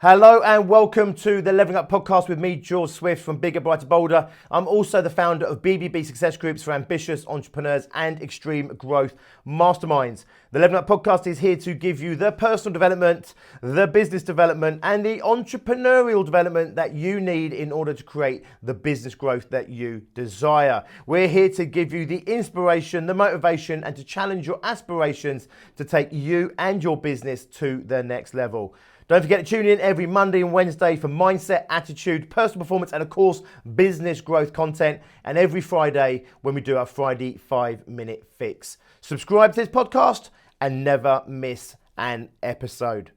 Hello and welcome to the Leveling Up podcast with me, George Swift from Bigger, Brighter, Bolder. I'm also the founder of BBB Success Groups for ambitious entrepreneurs and extreme growth masterminds. The Leveling Up podcast is here to give you the personal development, the business development, and the entrepreneurial development that you need in order to create the business growth that you desire. We're here to give you the inspiration, the motivation, and to challenge your aspirations to take you and your business to the next level. Don't forget to tune in every Monday and Wednesday for mindset, attitude, personal performance, and of course, business growth content. And every Friday when we do our Friday 5-minute fix. Subscribe to this podcast and never miss an episode.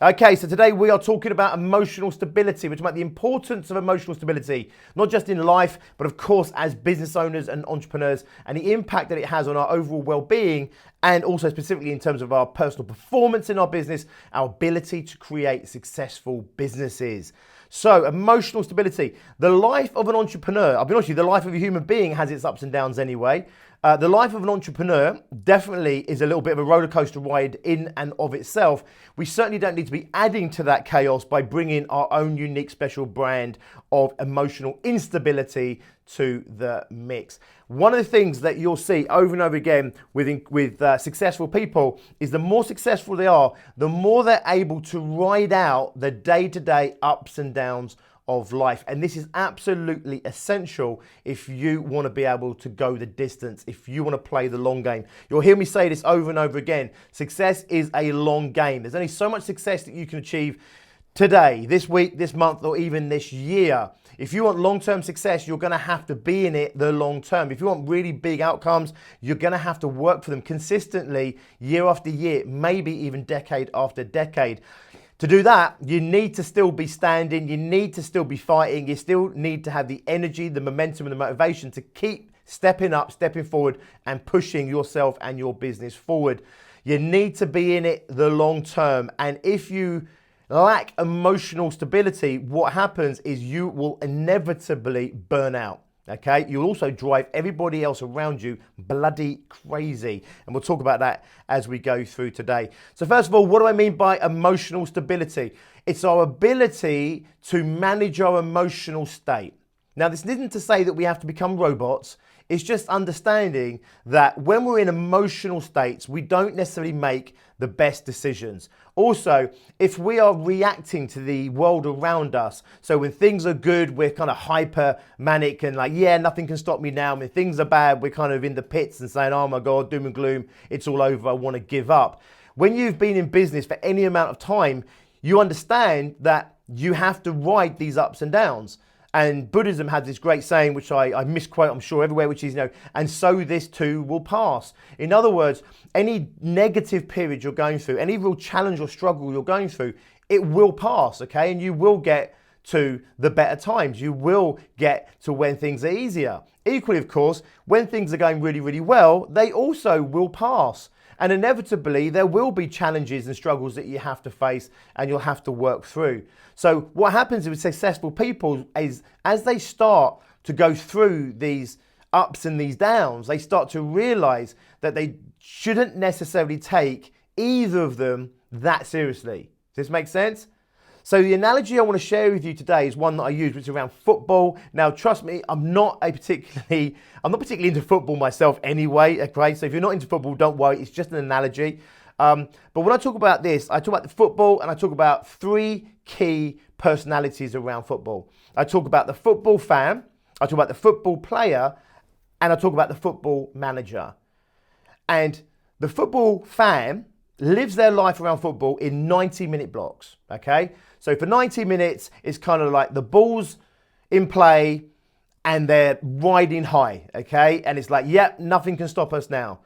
Okay, so today we are talking about emotional stability. We're talking about the importance of emotional stability, not just in life, but of course as business owners and entrepreneurs, and the impact that it has on our overall well-being, and also specifically in terms of our personal performance in our business, our ability to create successful businesses. So emotional stability, the life of an entrepreneur, I'll be honest with you, the life of a human being has its ups and downs anyway. The life of an entrepreneur definitely is a little bit of a roller coaster ride in and of itself. We certainly don't need to be adding to that chaos by bringing our own unique special brand of emotional instability to the mix. One of the things that you'll see over and over again with successful people is the more successful they are, the more they're able to ride out the day-to-day ups and downs of life. And this is absolutely essential if you want to be able to go the distance, if you want to play the long game. You'll hear me say this over and over again. Success is a long game. There's only so much success that you can achieve today, this week, this month, or even this year. If you want long-term success, you're going to have to be in it the long term. If you want really big outcomes, you're going to have to work for them consistently year after year, maybe even decade after decade. To do that, you need to still be standing, you need to still be fighting, you still need to have the energy, the momentum, and the motivation to keep stepping up, stepping forward, and pushing yourself and your business forward. You need to be in it the long term. And if you lack emotional stability, what happens is you will inevitably burn out. Okay, you'll also drive everybody else around you bloody crazy. And we'll talk about that as we go through today. So first of all, what do I mean by emotional stability? It's our ability to manage our emotional state. Now, this isn't to say that we have to become robots. It's just understanding that when we're in emotional states, we don't necessarily make the best decisions. Also, if we are reacting to the world around us, so when things are good, we're kind of hyper manic and like, yeah, nothing can stop me now. When things are bad, we're kind of in the pits and saying, oh my God, doom and gloom, it's all over, I want to give up. When you've been in business for any amount of time, you understand that you have to ride these ups and downs. And Buddhism had this great saying, which I misquote, I'm sure, everywhere, which is, and so this too will pass. In other words, any negative period you're going through, any real challenge or struggle you're going through, it will pass, okay? And you will get to the better times. You will get to when things are easier. Equally, of course, when things are going really, really well, they also will pass. And inevitably, there will be challenges and struggles that you have to face and you'll have to work through. So what happens with successful people is as they start to go through these ups and these downs, they start to realize that they shouldn't necessarily take either of them that seriously. Does this make sense? So the analogy I want to share with you today is one that I use, which is around football. Now, trust me, I'm not particularly into football myself anyway, okay? So if you're not into football, don't worry, it's just an analogy. But when I talk about this, I talk about the football and I talk about three key personalities around football. I talk about the football fan, I talk about the football player, and I talk about the football manager. And the football fan lives their life around football in 90-minute blocks, okay? So for 90 minutes, it's kind of like the ball's in play and they're riding high, okay? And it's like, yep, nothing can stop us now.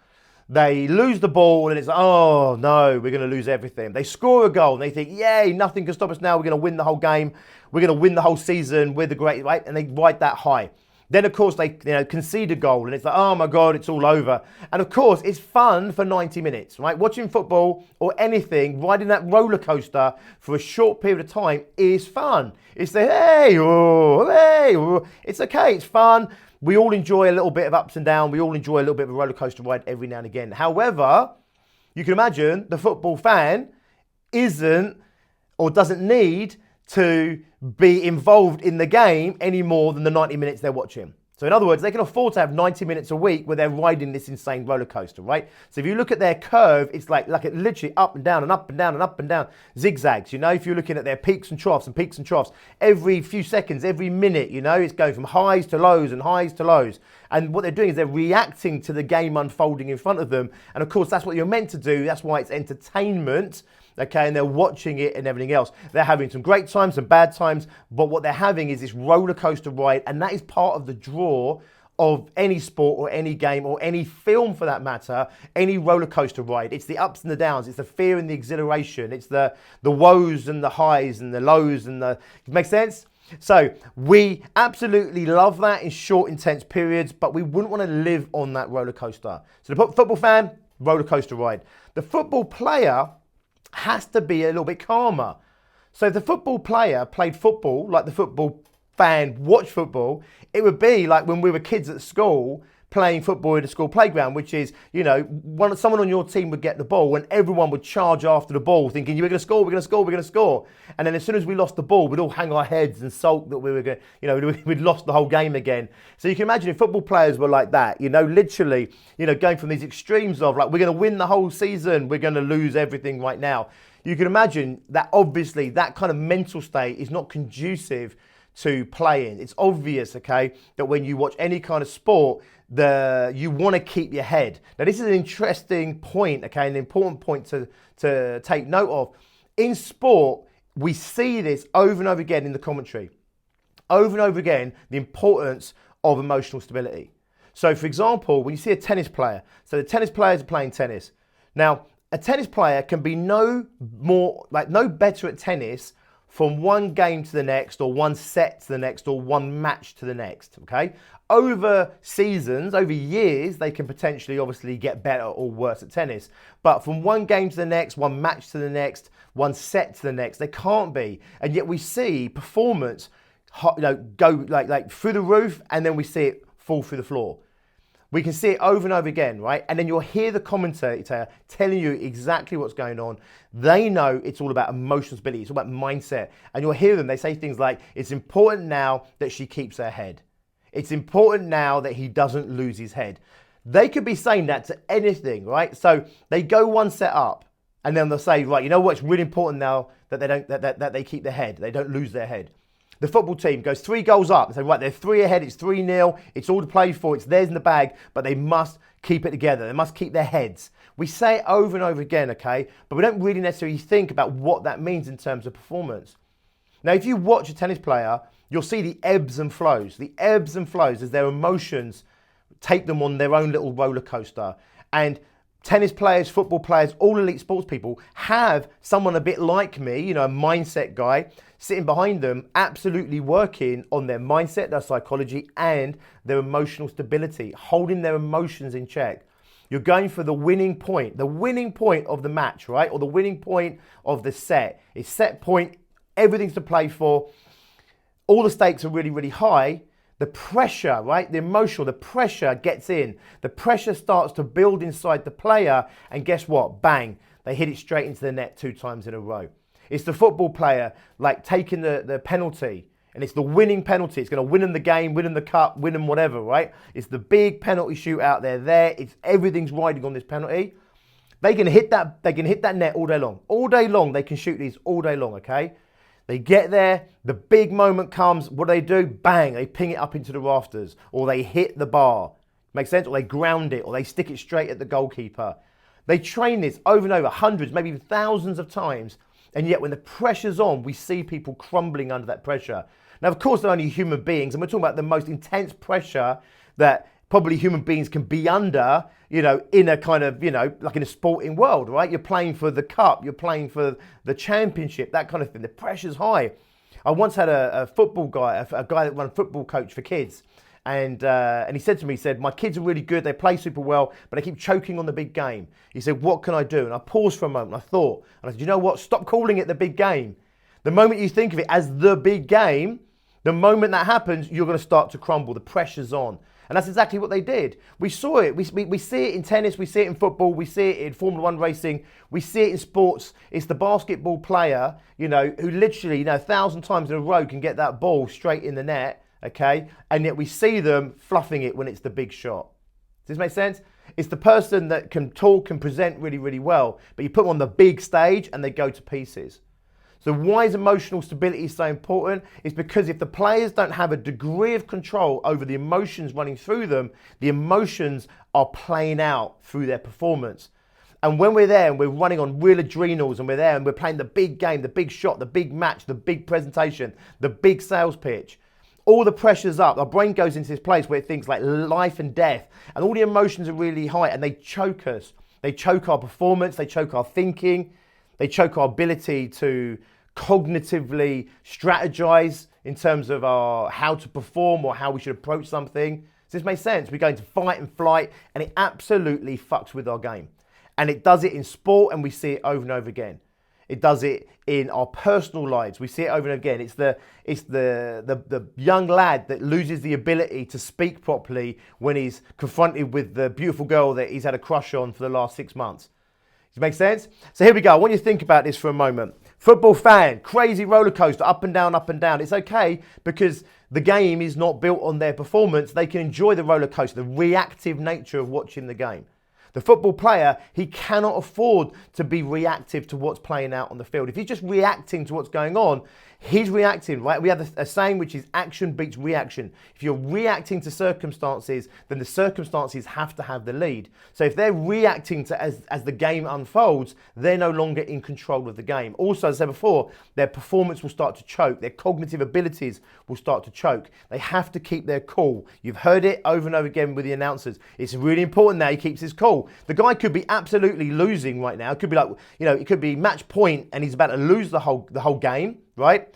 They lose the ball and it's like, oh no, we're going to lose everything. They score a goal and they think, yay, nothing can stop us now. We're going to win the whole game. We're going to win the whole season. We're the great, right? And they ride that high. Then, of course, they concede a goal and it's like, oh my God, it's all over. And of course, it's fun for 90 minutes, right? Watching football or anything, riding that roller coaster for a short period of time is fun. It's the, hey, oh, it's okay, it's fun. We all enjoy a little bit of ups and downs. We all enjoy a little bit of a roller coaster ride every now and again. However, you can imagine the football fan isn't or doesn't need to be involved in the game any more than the 90 minutes they're watching. So in other words, they can afford to have 90 minutes a week where they're riding this insane roller coaster, right? So if you look at their curve, it's like it literally up and down and up and down and up and down, zigzags, you know, if you're looking at their peaks and troughs and peaks and troughs, every few seconds, every minute, you know, it's going from highs to lows and highs to lows. And what they're doing is they're reacting to the game unfolding in front of them. And of course, that's what you're meant to do. That's why it's entertainment. Okay, and they're watching it and everything else. They're having some great times, some bad times, but what they're having is this roller coaster ride, and that is part of the draw of any sport or any game or any film for that matter, any roller coaster ride. It's the ups and the downs, it's the fear and the exhilaration, it's the woes and the highs and the lows and the, make sense? So we absolutely love that in short, intense periods, but we wouldn't want to live on that roller coaster. So the football fan, roller coaster ride. The football player has to be a little bit calmer. So if the football player played football like the football fan watched football, it would be like when we were kids at school playing football in the school playground, which is, you know, someone on your team would get the ball and everyone would charge after the ball thinking, we're going to score, we're going to score, we're going to score. And then as soon as we lost the ball, we'd all hang our heads and sulk that we were going, you know, we'd lost the whole game again. So you can imagine if football players were like that, you know, literally, you know, going from these extremes of like, we're going to win the whole season, we're going to lose everything right now. You can imagine that obviously that kind of mental state is not conducive to playing. It's obvious, okay, that when you watch any kind of sport, you want to keep your head. Now, this is an interesting point, okay, an important point to take note of. In sport, we see this over and over again in the commentary. Over and over again, the importance of emotional stability. So, for example, when you see a tennis player, so the tennis players are playing tennis. Now, a tennis player can be no better at tennis from one game to the next, or one set to the next, or one match to the next, okay? Over seasons, over years, they can potentially obviously get better or worse at tennis. But from one game to the next, one match to the next, one set to the next, they can't be. And yet we see performance, you know, go like through the roof, and then we see it fall through the floor. We can see it over and over again, right? And then you'll hear the commentator telling you exactly what's going on. They know it's all about emotional stability. It's all about mindset. And you'll hear them. They say things like, it's important now that she keeps her head. It's important now that he doesn't lose his head. They could be saying that to anything, right? So they go one set up and then they'll say, right, you know what? It's really important now that they keep their head. They don't lose their head. The football team goes 3 goals up and say, right, they're 3 ahead, it's 3-0, it's all to play for, it's theirs in the bag, but they must keep it together. They must keep their heads. We say it over and over again, okay? But we don't really necessarily think about what that means in terms of performance. Now, if you watch a tennis player, you'll see the ebbs and flows. The ebbs and flows as their emotions take them on their own little roller coaster. And tennis players, football players, all elite sports people have someone a bit like me, you know, a mindset guy, sitting behind them, absolutely working on their mindset, their psychology, and their emotional stability, holding their emotions in check. You're going for the winning point of the match, right? Or the winning point of the set. It's set point, everything's to play for. All the stakes are really, really high. The pressure, right? The emotional, the pressure gets in. The pressure starts to build inside the player, and guess what? Bang, they hit it straight into the net 2 times in a row. It's the football player like taking the penalty, and it's the winning penalty. It's going to win them the game, win them the cup, win them whatever, right? It's the big penalty shootout. They're there. Everything's riding on this penalty. They can hit that net all day long. All day long, they can shoot these all day long, okay? They get there, the big moment comes, what do? Bang, they ping it up into the rafters, or they hit the bar. Make sense? Or they ground it, or they stick it straight at the goalkeeper. They train this over and over, hundreds, maybe even thousands of times, and yet when the pressure's on, we see people crumbling under that pressure. Now, of course, they're only human beings, and we're talking about the most intense pressure that probably human beings can be under, you know, in a kind of, you know, like in a sporting world, right? You're playing for the cup, you're playing for the championship, that kind of thing. The pressure's high. I once had a football guy, a guy that ran a football coach for kids. And he said to me, he said, my kids are really good, they play super well, but they keep choking on the big game. He said, what can I do? And I paused for a moment, I thought, and I said, you know what, stop calling it the big game. The moment you think of it as the big game, the moment that happens, you're going to start to crumble. The pressure's on. And that's exactly what they did. We saw it. We see it in tennis. We see it in football. We see it in Formula One racing. We see it in sports. It's the basketball player, who literally, 1,000 times in a row can get that ball straight in the net, okay? And yet we see them fluffing it when it's the big shot. Does this make sense? It's the person that can talk and present really, really well, but you put them on the big stage and they go to pieces. So why is emotional stability so important? It's because if the players don't have a degree of control over the emotions running through them, the emotions are playing out through their performance. And when we're there and we're running on real adrenals and we're there and we're playing the big game, the big shot, the big match, the big presentation, the big sales pitch, all the pressure's up, our brain goes into this place where it thinks like life and death, and all the emotions are really high and they choke us. They choke our performance, they choke our thinking, they choke our ability to cognitively strategize in terms of how to perform or how we should approach something. Does this make sense? We go into fight and flight and it absolutely fucks with our game. And it does it in sport and we see it over and over again. It does it in our personal lives. We see it over and again. It's the young lad that loses the ability to speak properly when he's confronted with the beautiful girl that he's had a crush on for the last 6 months. Does it make sense? So here we go. I want you to think about this for a moment. Football fan, crazy roller coaster, up and down, up and down. It's okay because the game is not built on their performance. They can enjoy the roller coaster, the reactive nature of watching the game. The football player, he cannot afford to be reactive to what's playing out on the field. If he's just reacting to what's going on, he's reacting, right? We have a saying which is action beats reaction. If you're reacting to circumstances, then the circumstances have to have the lead. So if they're reacting to as the game unfolds, they're no longer in control of the game. Also, as I said before, their performance will start to choke. Their cognitive abilities will start to choke. They have to keep their cool. You've heard it over and over again with the announcers. It's really important that he keeps his cool. The guy could be absolutely losing right now. It could be like, it could be match point and he's about to lose the whole game, right?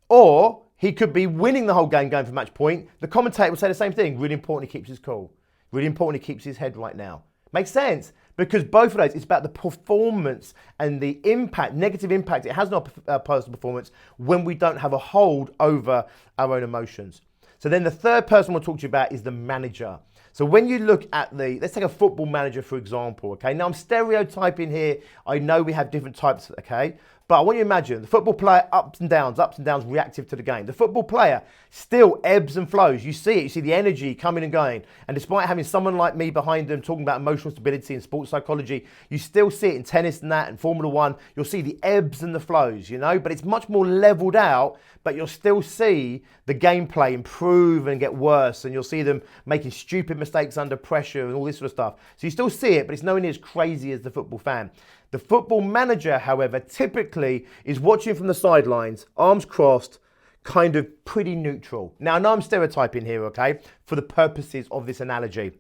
Or he could be winning the whole game going for match point. The commentator will say the same thing. Really important he keeps his cool. Really important he keeps his head right now. Makes sense? Because both of those, it's about the performance and the impact, negative impact it has on our personal performance when we don't have a hold over our own emotions. So then the third person we'll talk to you about is the manager. So when you look at let's take a football manager, for example, okay? Now I'm stereotyping here. I know we have different types, okay? But I want you to imagine the football player, ups and downs, reactive to the game. The football player still ebbs and flows. You see it, you see the energy coming and going. And despite having someone like me behind them talking about emotional stability and sports psychology, you still see it in tennis and that and Formula One. You'll see the ebbs and the flows, but it's much more leveled out, but you'll still see the gameplay improve and get worse. And you'll see them making stupid mistakes under pressure and all this sort of stuff. So you still see it, but it's nowhere near as crazy as the football fan. The football manager, however, typically is watching from the sidelines, arms crossed, kind of pretty neutral. Now, I know I'm stereotyping here, okay, for the purposes of this analogy.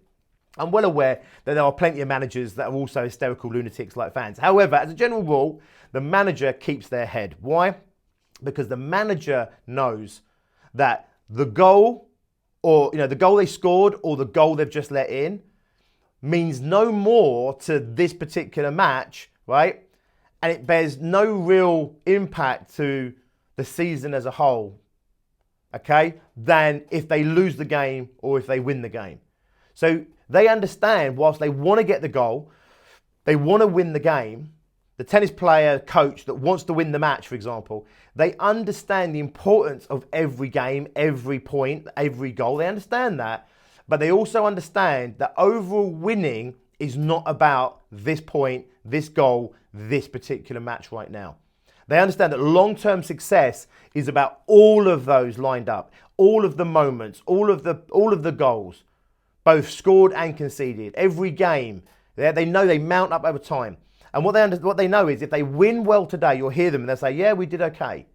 I'm well aware that there are plenty of managers that are also hysterical lunatics like fans. However, as a general rule, the manager keeps their head. Why? Because the manager knows that the goal or, the goal they scored or the goal they've just let in means no more to this particular match, right? And it bears no real impact to the season as a whole, okay, than if they lose the game or if they win the game. So they understand, whilst they want to get the goal, they want to win the game, the tennis player, coach that wants to win the match, for example, they understand the importance of every game, every point, every goal. They understand that, but they also understand that overall winning is not about this point, this goal, this particular match right now. They understand that long-term success is about all of those lined up, all of the moments, all of the goals, both scored and conceded. Every game, they know they mount up over time. And what they know is if they win well today, you'll hear them and they'll say, yeah, we did okay,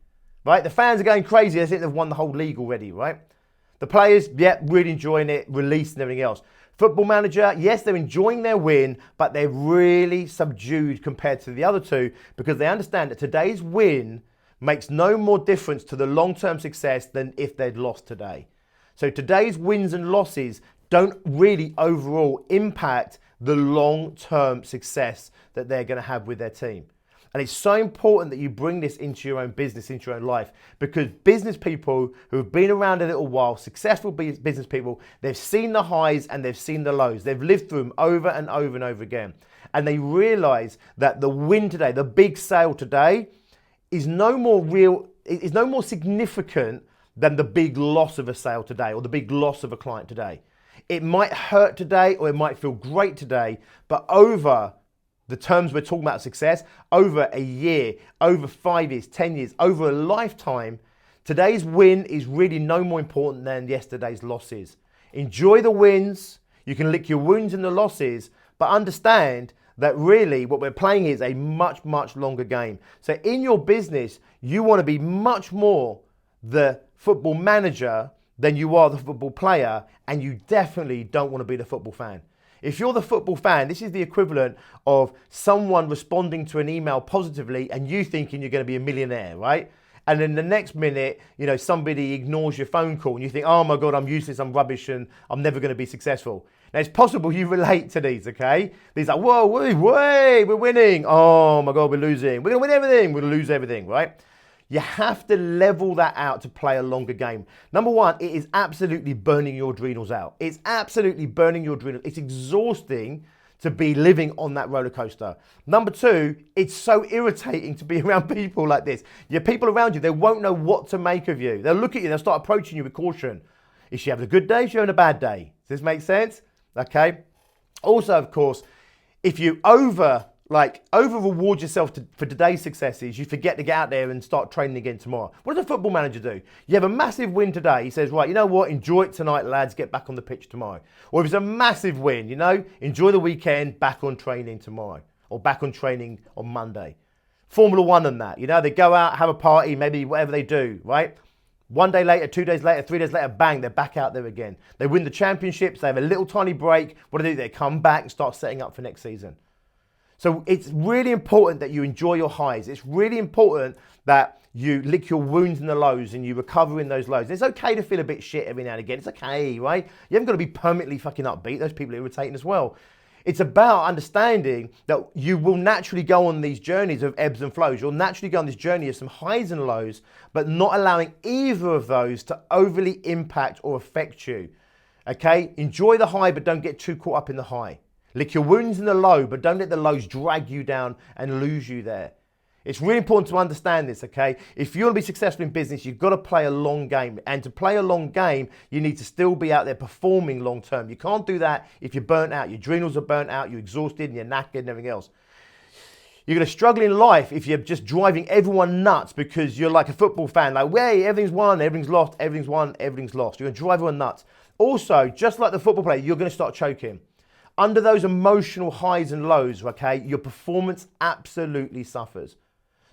right? The fans are going crazy. They think they've won the whole league already, right? The players, yeah, really enjoying it, released and everything else. Football manager, yes, they're enjoying their win, but they're really subdued compared to the other two because they understand that today's win makes no more difference to the long-term success than if they'd lost today. So today's wins and losses don't really overall impact the long-term success that they're going to have with their team. And it's so important that you bring this into your own business, into your own life, because business people who have been around a little while, successful business people, they've seen the highs and they've seen the lows. They've lived through them over and over and over again. And they realize that the win today, the big sale today, is no more significant than the big loss of a sale today or the big loss of a client today. It might hurt today or it might feel great today, but over the terms we're talking about success, over a year, over 5 years, 10 years, over a lifetime, today's win is really no more important than yesterday's losses. Enjoy the wins. You can lick your wounds in the losses, but understand that really what we're playing is a much, much longer game. So in your business, you want to be much more the football manager than you are the football player, and you definitely don't want to be the football fan. If you're the football fan, this is the equivalent of someone responding to an email positively and you thinking you're going to be a millionaire, right? And then the next minute, somebody ignores your phone call and you think, oh my God, I'm useless, I'm rubbish, and I'm never going to be successful. Now, it's possible you relate to these, okay? These are, whoa, we're winning. Oh my God, we're losing. We're going to win everything. We're going to lose everything, right? You have to level that out to play a longer game. Number one, it is absolutely burning your adrenals out. It's absolutely burning your adrenals. It's exhausting to be living on that roller coaster. Number two, it's so irritating to be around people like this. Your people around you, they won't know what to make of you. They'll look at you, they'll start approaching you with caution. Is she having a good day? Is she having a bad day? Does this make sense? Okay. Also, of course, if you over reward yourself for today's successes, you forget to get out there and start training again tomorrow. What does a football manager do? You have a massive win today. He says, right, you know what? Enjoy it tonight, lads. Get back on the pitch tomorrow. Or if it's a massive win, enjoy the weekend, back on training tomorrow or back on training on Monday. Formula One and that, they go out, have a party, maybe whatever they do, right? 1 day later, 2 days later, 3 days later, bang, they're back out there again. They win the championships. They have a little tiny break. What do? They come back and start setting up for next season. So it's really important that you enjoy your highs. It's really important that you lick your wounds in the lows and you recover in those lows. It's okay to feel a bit shit every now and again. It's okay, right? You haven't got to be permanently fucking upbeat. Those people are irritating as well. It's about understanding that you will naturally go on these journeys of ebbs and flows. You'll naturally go on this journey of some highs and lows, but not allowing either of those to overly impact or affect you. Okay? Enjoy the high, but don't get too caught up in the high. Lick your wounds in the low, but don't let the lows drag you down and lose you there. It's really important to understand this, okay? If you want to be successful in business, you've got to play a long game. And to play a long game, you need to still be out there performing long term. You can't do that if you're burnt out. Your adrenals are burnt out, you're exhausted, and you're knackered and everything else. You're going to struggle in life if you're just driving everyone nuts because you're like a football fan. Like, hey, everything's won, everything's lost, everything's won, everything's lost. You're going to drive everyone nuts. Also, just like the football player, you're going to start choking. Under those emotional highs and lows, okay, your performance absolutely suffers.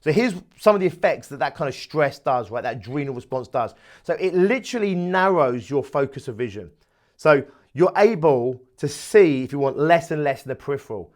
So here's some of the effects that kind of stress does, right? That adrenal response does. So it literally narrows your focus of vision. So you're able to see, if you want, less and less in the peripheral.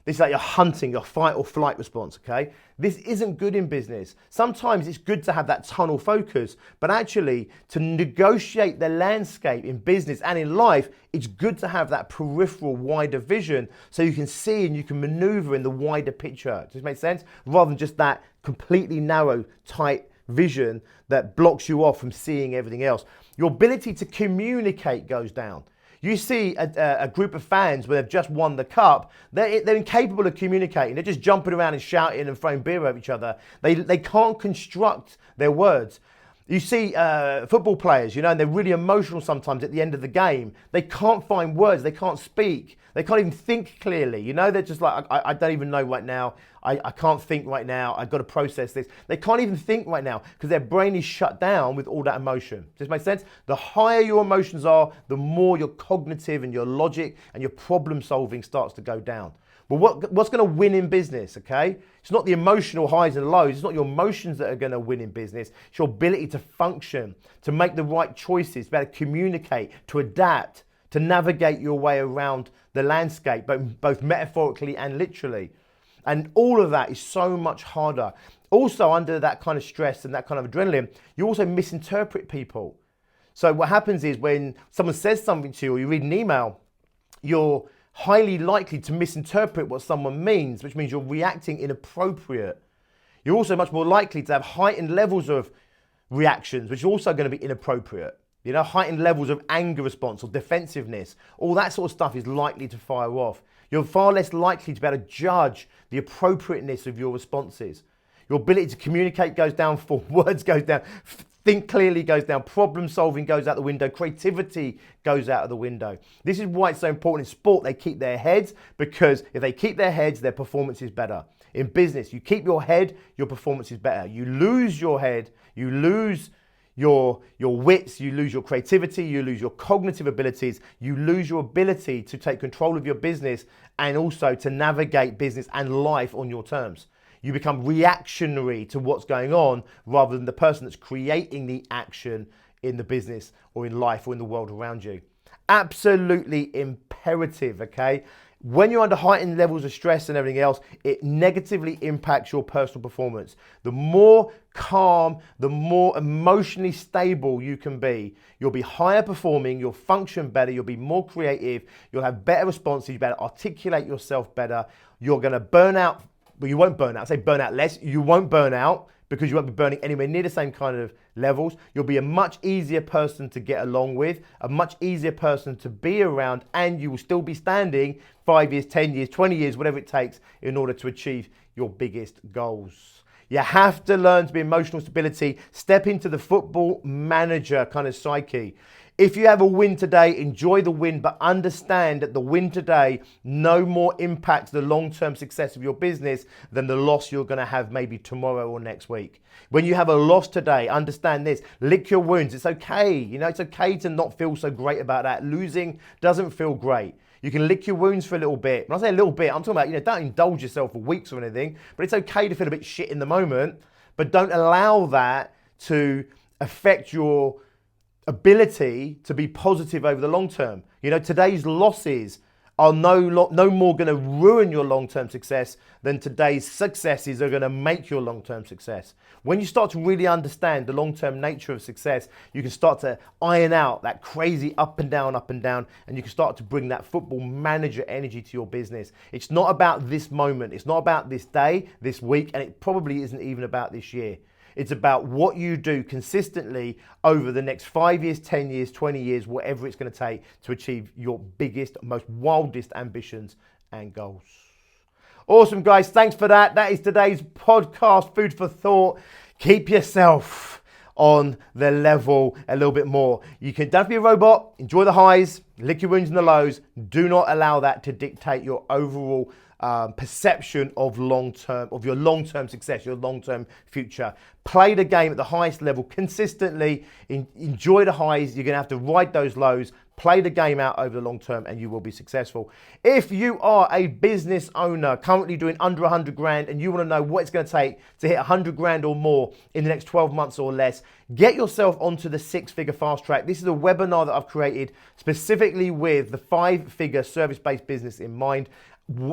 This is like you're hunting, your fight or flight response, okay? This isn't good in business. Sometimes it's good to have that tunnel focus, but actually to negotiate the landscape in business and in life, it's good to have that peripheral wider vision so you can see and you can maneuver in the wider picture. Does this make sense? Rather than just that completely narrow, tight vision that blocks you off from seeing everything else. Your ability to communicate goes down. You see a group of fans where they've just won the cup, they're incapable of communicating. They're just jumping around and shouting and throwing beer at each other. They can't construct their words. You see football players, and they're really emotional sometimes at the end of the game. They can't find words. They can't speak. They can't even think clearly. They're just like, I don't even know right now. I can't think right now. I've got to process this. They can't even think right now because their brain is shut down with all that emotion. Does this make sense? The higher your emotions are, the more your cognitive and your logic and your problem solving starts to go down. Well, what's going to win in business, okay? It's not the emotional highs and lows. It's not your emotions that are going to win in business. It's your ability to function, to make the right choices, to be able to communicate, to adapt, to navigate your way around the landscape, both metaphorically and literally. And all of that is so much harder. Also, under that kind of stress and that kind of adrenaline, you also misinterpret people. So what happens is when someone says something to you or you read an email, your highly likely to misinterpret what someone means, which means you're reacting inappropriate. You're also much more likely to have heightened levels of reactions, which are also going to be inappropriate. You know, heightened levels of anger response or defensiveness, all that sort of stuff is likely to fire off. You're far less likely to be able to judge the appropriateness of your responses. Your ability to communicate goes down, form words goes down, think clearly goes down, problem solving goes out the window, creativity goes out of the window. This is why it's so important in sport they keep their heads, because if they keep their heads, their performance is better. In business, you keep your head, your performance is better. You lose your head, you lose your wits, you lose your creativity, you lose your cognitive abilities, you lose your ability to take control of your business and also to navigate business and life on your terms. You become reactionary to what's going on rather than the person that's creating the action in the business or in life or in the world around you. Absolutely imperative, okay? When you're under heightened levels of stress and everything else, it negatively impacts your personal performance. The more calm, the more emotionally stable you can be, you'll be higher performing, you'll function better, you'll be more creative, you'll have better responses, you'll better articulate yourself better, you're going to burn out, but you won't burn out. I say burn out less, you won't burn out because you won't be burning anywhere near the same kind of levels. You'll be a much easier person to get along with, a much easier person to be around, and you will still be standing 5 years, 10 years, 20 years, whatever it takes in order to achieve your biggest goals. You have to learn to be emotional stability, step into the football manager kind of psyche. If you have a win today, enjoy the win, but understand that the win today no more impacts the long-term success of your business than the loss you're going to have maybe tomorrow or next week. When you have a loss today, understand this, lick your wounds. It's okay. You know, it's okay to not feel so great about that. Losing doesn't feel great. You can lick your wounds for a little bit. When I say a little bit, I'm talking about, you know, don't indulge yourself for weeks or anything, but it's okay to feel a bit shit in the moment, but don't allow that to affect your ability to be positive over the long term. You know, today's losses are no more going to ruin your long-term success than today's successes are going to make your long-term success. When you start to really understand the long-term nature of success, you can start to iron out that crazy up and down, and you can start to bring that football manager energy to your business. It's not about this moment. It's not about this day, this week, and it probably isn't even about this year. It's about what you do consistently over the next 5 years, 10 years, 20 years, whatever it's going to take to achieve your biggest, most wildest ambitions and goals. Awesome, guys. Thanks for that. That is today's podcast, Food for Thought. Keep yourself on the level a little bit more. You can, don't be a robot. Enjoy the highs, lick your wounds and the lows. Do not allow that to dictate your overall perception of your long-term success, your long-term future. Play the game at the highest level consistently. Enjoy the highs. You're going to have to ride those lows. Play the game out over the long term and you will be successful. If you are a business owner currently doing under 100 grand and you want to know what it's going to take to hit 100 grand or more in the next 12 months or less, get yourself onto the 6-figure fast track. This is a webinar that I've created specifically with the 5-figure service-based business in mind,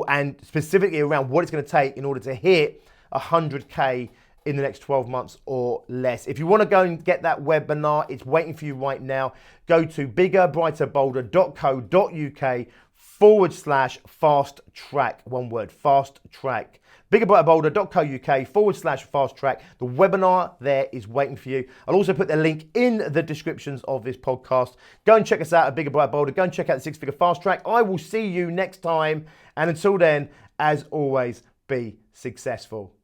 and specifically around what it's going to take in order to hit 100K in the next 12 months or less. If you want to go and get that webinar, it's waiting for you right now. Go to biggerbrighterbolder.co.uk/fast track. One word, fast track. biggerbrighterbolder.co.uk/fast track. The webinar there is waiting for you. I'll also put the link in the descriptions of this podcast. Go and check us out at Bigger Brighter Bolder. Go and check out the 6-figure fast track. I will see you next time. And until then, as always, be successful.